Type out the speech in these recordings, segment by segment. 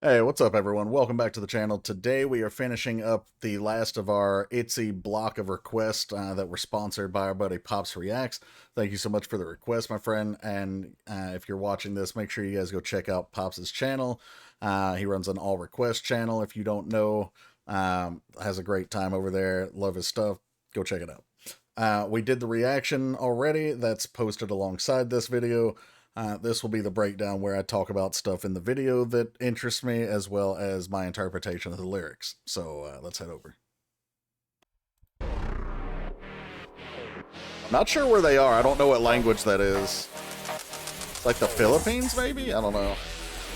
Hey, what's up everyone? Welcome back to the channel. Today we are finishing up the last of our ITZY block of requests that were sponsored by our buddy Pops Reacts. Thank you so much for the request, my friend. And if you're watching this, make sure you guys go check out Pops' channel. He runs an all request channel. If you don't know, has a great time over there. Love his stuff. Go check it out. We did the reaction already. That's posted alongside this video. This will be the breakdown where I talk about stuff in the video that interests me, as well as my interpretation of the lyrics. So let's head over. I'm not sure where they are. I don't know what language that is. Like the Philippines, maybe? I don't know.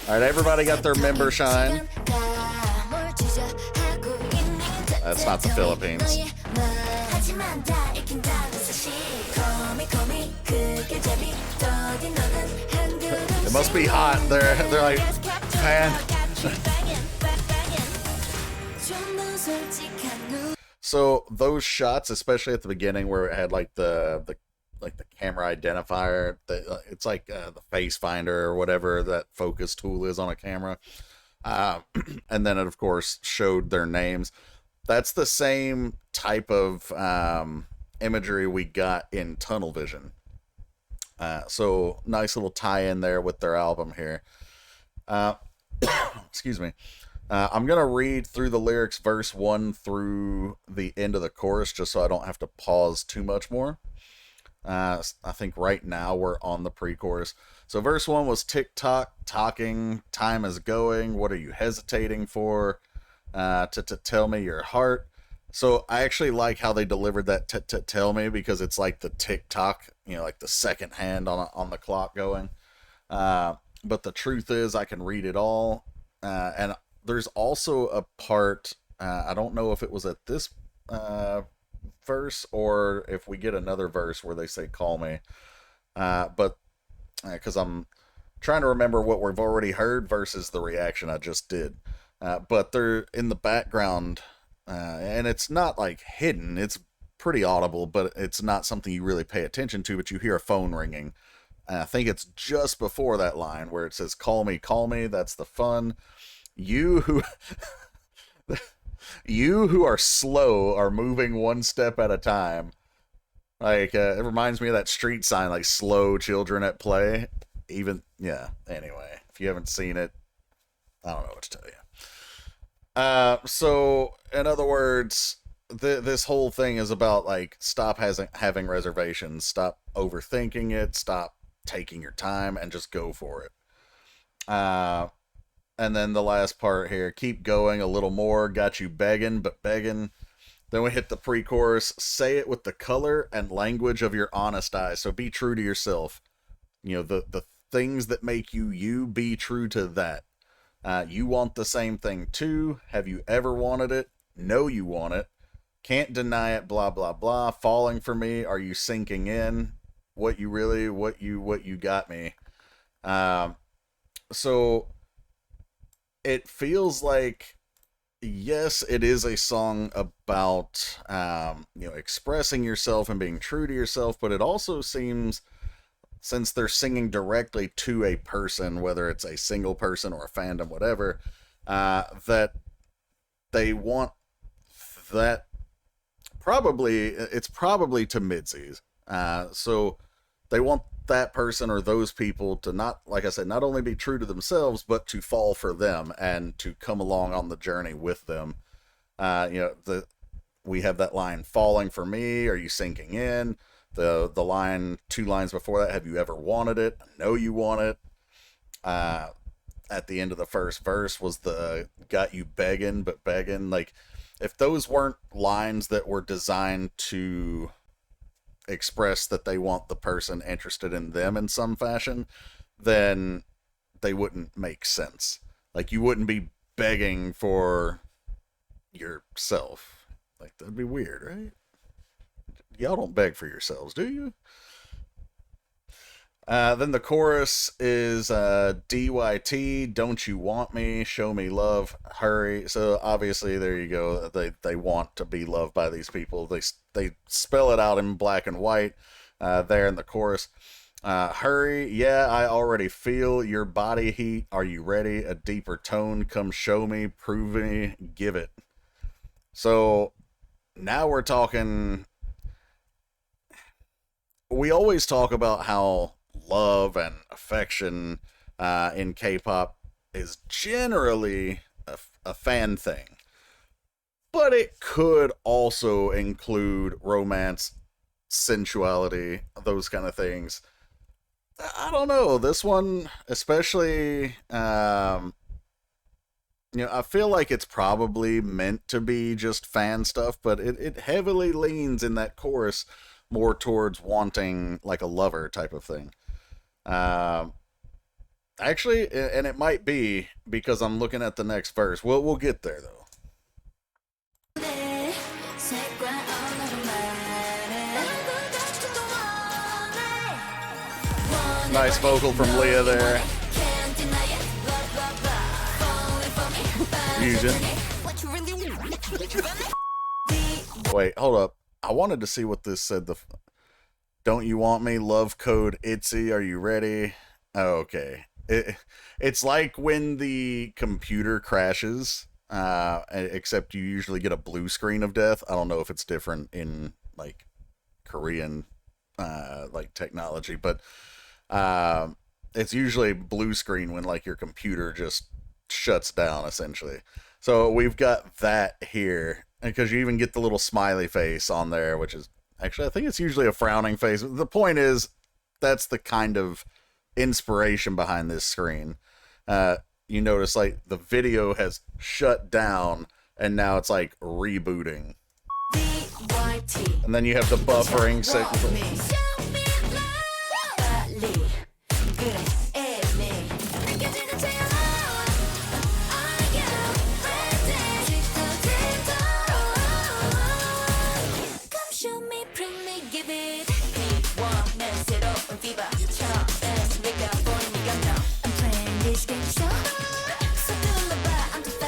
All right, everybody got their member shine. That's not the Philippines. It must be hot. They're like, man. So those shots, especially at the beginning where it had like the camera identifier, it's like the face finder or whatever that focus tool is on a camera, and then it of course showed their names. That's the same type of imagery we got in Tunnel Vision. So nice little tie-in there with their album here. Excuse me. I'm going to read through the lyrics verse 1 through the end of the chorus just so I don't have to pause too much more. I think right now we're on the pre-chorus. So verse 1 was tick-tock, talking, time is going, what are you hesitating for? To tell me your heart. So I actually like how they delivered that to tell me, because it's like the tick-tock, you know, like the second hand on the clock going. But the truth is I can read it all. And there's also a part, I don't know if it was at this verse or if we get another verse where they say call me. But because I'm trying to remember what we've already heard versus the reaction I just did. But they're in the background, and it's not like hidden. It's pretty audible, but it's not something you really pay attention to, but you hear a phone ringing. I think it's just before that line where it says, call me, that's the fun. You who you who are slow are moving one step at a time. Like, it reminds me of that street sign, like slow children at play. Even, yeah, anyway, if you haven't seen it, I don't know what to tell you. So in other words, this whole thing is about like stop having reservations, stop overthinking it, stop taking your time, and just go for it. And then the last part here, keep going a little more, got you begging, but begging. Then we hit the pre-chorus, say it with the color and language of your honest eyes. So be true to yourself. You know, the things that make you you, be true to that. You want the same thing too. Have you ever wanted it? No, you want it. Can't deny it, blah, blah, blah. Falling for me. Are you sinking in? What you got me. So it feels like, yes, it is a song about, you know, expressing yourself and being true to yourself, but it also seems, since they're singing directly to a person, whether it's a single person or a fandom, whatever, that they want that, it's probably to midsies. So they want that person or those people to not, like I said, not only be true to themselves, but to fall for them and to come along on the journey with them. You know, we have that line, falling for me, are you sinking in? The line 2 lines before that, have you ever wanted it? I know you want it. At the end of the first verse was the got you begging, but begging. Like, if those weren't lines that were designed to express that they want the person interested in them in some fashion, then they wouldn't make sense. Like, you wouldn't be begging for yourself. Like, that'd be weird, right? Y'all don't beg for yourselves, do you? Then the chorus is DYT, don't you want me, show me love, hurry. So obviously there you go, they want to be loved by these people. They spell it out in black and white there in the chorus. Hurry, yeah, I already feel your body heat. Are you ready? A deeper tone, come show me, prove me, give it. So now we're talking. We always talk about how love and affection in K-pop is generally a fan thing, but it could also include romance, sensuality, those kind of things. I don't know. This one, especially, I feel like it's probably meant to be just fan stuff, but it heavily leans in that chorus more towards wanting like a lover type of thing. Um, Actually, and it might be because I'm looking at the next verse. We'll get there though. Nice vocal from Leah there. Fusion. Wait, hold up. I wanted to see what this said. Don't you want me? Love code ITZY. Are you ready? Oh, okay. It's like when the computer crashes, except you usually get a blue screen of death. I don't know if it's different in like Korean like technology, but it's usually blue screen when like your computer just shuts down essentially. So we've got that here because you even get the little smiley face on there, which is actually I think it's usually a frowning face. The point is that's the kind of inspiration behind this screen. You notice like the video has shut down and now it's like rebooting. DYT. And then you have the buffering signal.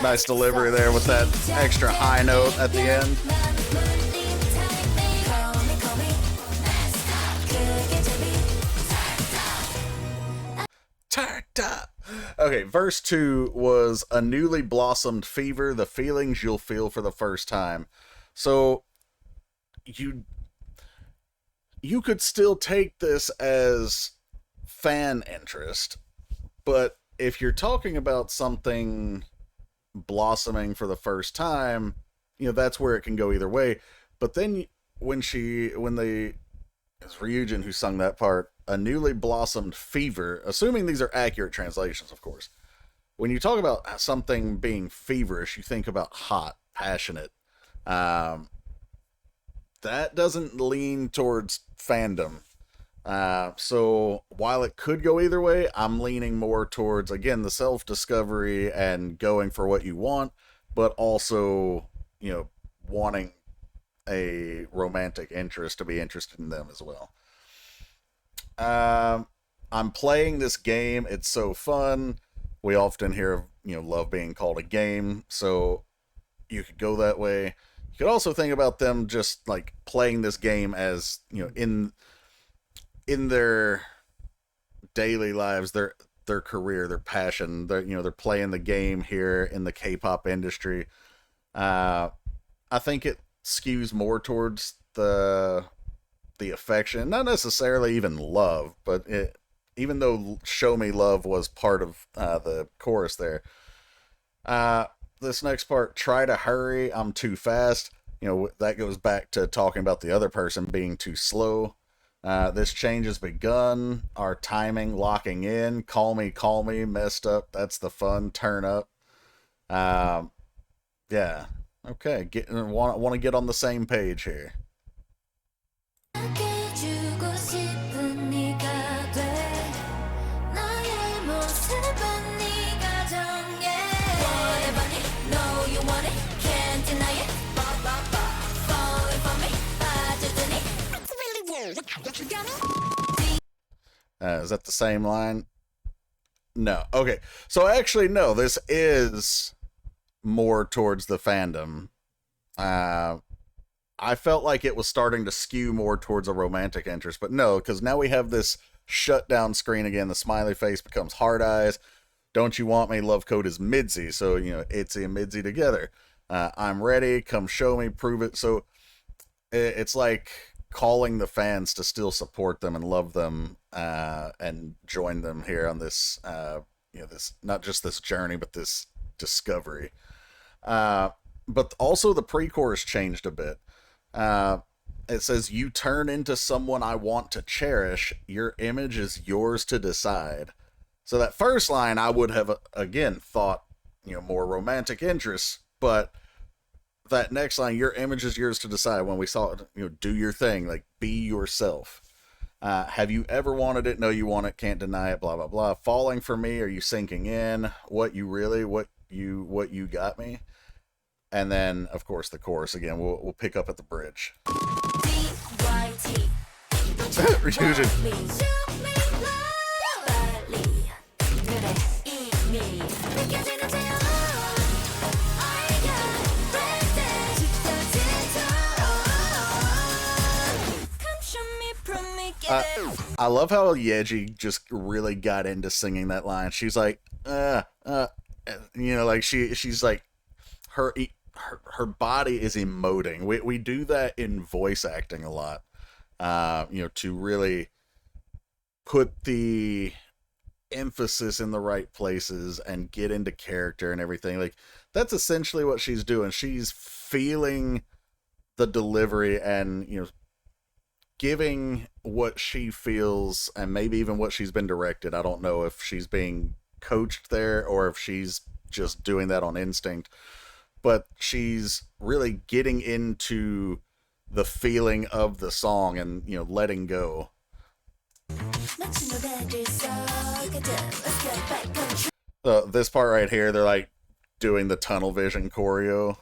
Nice delivery there with that extra high note at the end. Turned up. Okay, verse 2 was a newly blossomed fever, the feelings you'll feel for the first time. So you could still take this as fan interest, but if you're talking about something blossoming for the first time, that's where it can go either way. But then when it's Ryujin who sung that part, a newly blossomed fever, assuming these are accurate translations, of course. When you talk about something being feverish, you think about hot, passionate. That doesn't lean towards fandom. So while it could go either way, I'm leaning more towards, again, the self-discovery and going for what you want, but also, wanting a romantic interest to be interested in them as well. I'm playing this game. It's so fun. We often hear of, love being called a game. So you could go that way. You could also think about them just like playing this game as, in their daily lives, their career, their passion, they're playing the game here in the K-pop industry. I think it skews more towards the affection, not necessarily even love, but even though "Show Me Love" was part of the chorus there. This next part, "Try to hurry, I'm too fast." That goes back to talking about the other person being too slow. This change has begun. Our timing locking in. Call me, messed up. That's the fun. Turn up. Yeah. Okay. Want to get on the same page here. Is that the same line? No. Okay. So actually, no. This is more towards the fandom. I felt like it was starting to skew more towards a romantic interest, but no, because now we have this Shut down screen again. The smiley face becomes heart eyes. Don't you want me? Love code is MVs. So, ITZY and MVs together. I'm ready. Come show me. Prove it. So it's like calling the fans to still support them and love them and join them here on this, this, not just this journey, but this discovery. But also the pre-chorus changed a bit. It says, you turn into someone I want to cherish. Your image is yours to decide. So that first line I would have, again, thought, more romantic interests. But that next line, your image is yours to decide, when we saw it, do your thing, like be yourself. Have you ever wanted it? No, you want it. Can't deny it. Blah, blah, blah. Falling for me. Are you sinking in? What you got me? And then, of course, the chorus again. We'll pick up at the bridge. DYT. I love how Yeji just really got into singing that line. She's like, like she's like, her body is emoting. We do that in voice acting a lot, to really put the emphasis in the right places and get into character and everything. Like, that's essentially what she's doing. She's feeling the delivery and, giving what she feels and maybe even what she's been directed. I don't know if she's being coached there or if she's just doing that on instinct, but she's really getting into the feeling of the song and, letting go. This part right here, they're like doing the tunnel vision choreo.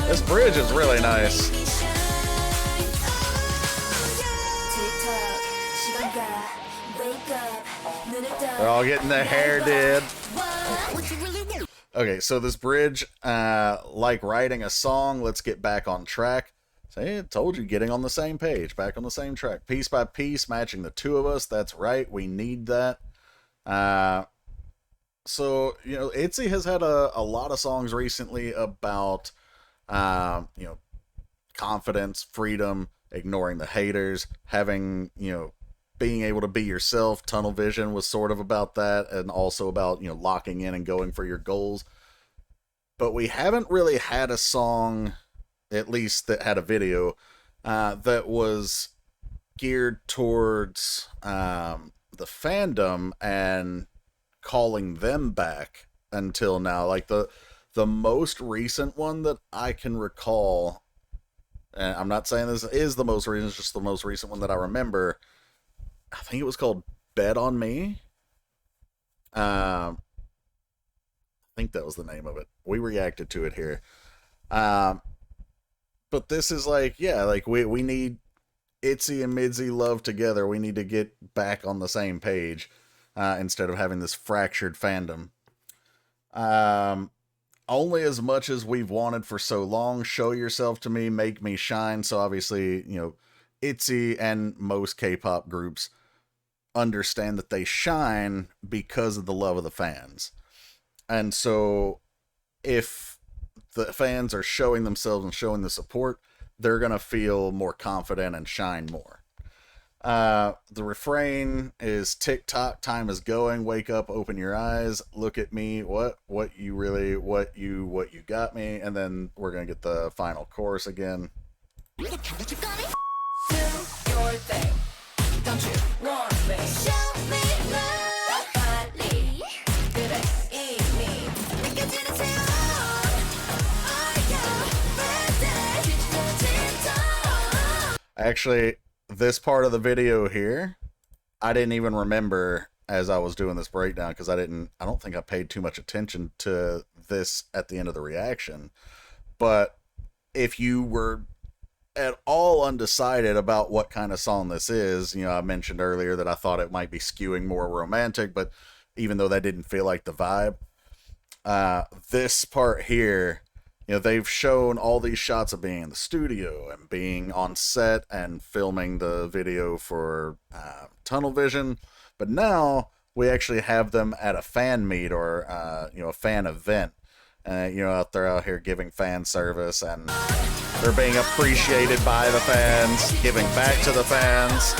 This bridge is really nice. They're all getting their hair did. Okay, so this bridge, like writing a song, let's get back on track. See, I told you, getting on the same page, back on the same track. Piece by piece, matching the two of us. That's right, we need that. So, ITZY has had a lot of songs recently about, confidence, freedom, ignoring the haters, having, being able to be yourself. Tunnel Vision was sort of about that, and also about, locking in and going for your goals. But we haven't really had a song, at least that had a video, that was geared towards the fandom and calling them back until now. Like the most recent one that I can recall, and I'm not saying this is the most recent, it's just the most recent one that I remember, I think it was called Bet on Me. I think that was the name of it. We reacted to it here. But this is like, we need ITZY and MVs love together. We need to get back on the same page instead of having this fractured fandom. Only as much as we've wanted for so long. Show yourself to me, make me shine. So obviously, ITZY and most K-pop groups understand that they shine because of the love of the fans. And so if the fans are showing themselves and showing the support, they're going to feel more confident and shine more. The refrain is tick-tock, time is going, wake up, open your eyes, look at me, what you got me, and then we're going to get the final chorus again. Do your thing, don't you want me? Show me love, badly, baby, eat me. Actually, this part of the video here, I didn't even remember as I was doing this breakdown, because I don't think I paid too much attention to this at the end of the reaction. But if you were at all undecided about what kind of song this is, I mentioned earlier that I thought it might be skewing more romantic, but even though that didn't feel like the vibe, This part here, they've shown all these shots of being in the studio and being on set and filming the video for Tunnel Vision, but now we actually have them at a fan meet or a fan event. They're out here giving fan service and they're being appreciated by the fans, giving back to the fans.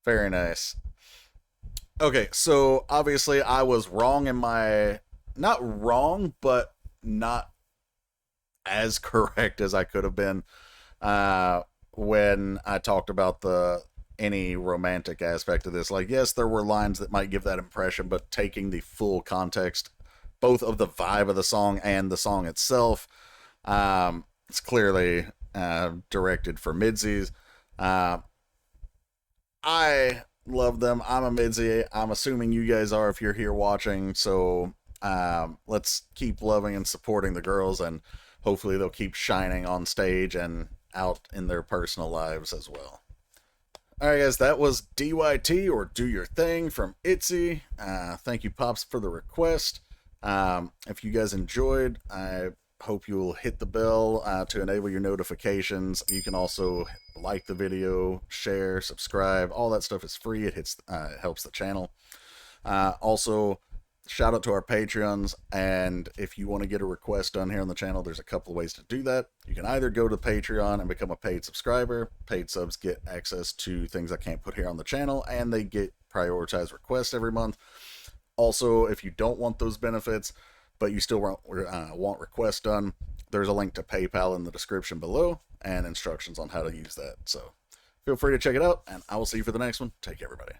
Very nice. Okay, so obviously I was wrong in my, not wrong, but not as correct as I could have been when I talked about any romantic aspect of this. Like, yes, there were lines that might give that impression, but taking the full context, both of the vibe of the song and the song itself, it's clearly directed for midsies. I love them. I'm a midsy. I'm assuming you guys are if you're here watching. So let's keep loving and supporting the girls, and hopefully they'll keep shining on stage and out in their personal lives as well. Alright guys, that was DYT, or Do Your Thing, from ITZY. Thank you, Pops, for the request. If you guys enjoyed, I hope you'll hit the bell to enable your notifications. You can also like the video, share, subscribe. All that stuff is free. It helps the channel. Also, shout out to our Patreons, and if you want to get a request done here on the channel, there's a couple of ways to do that. You can either go to Patreon and become a paid subscriber. Paid subs get access to things I can't put here on the channel, and they get prioritized requests every month. Also, if you don't want those benefits, but you still want requests done, there's a link to PayPal in the description below, and instructions on how to use that. So feel free to check it out, and I will see you for the next one. Take care, everybody.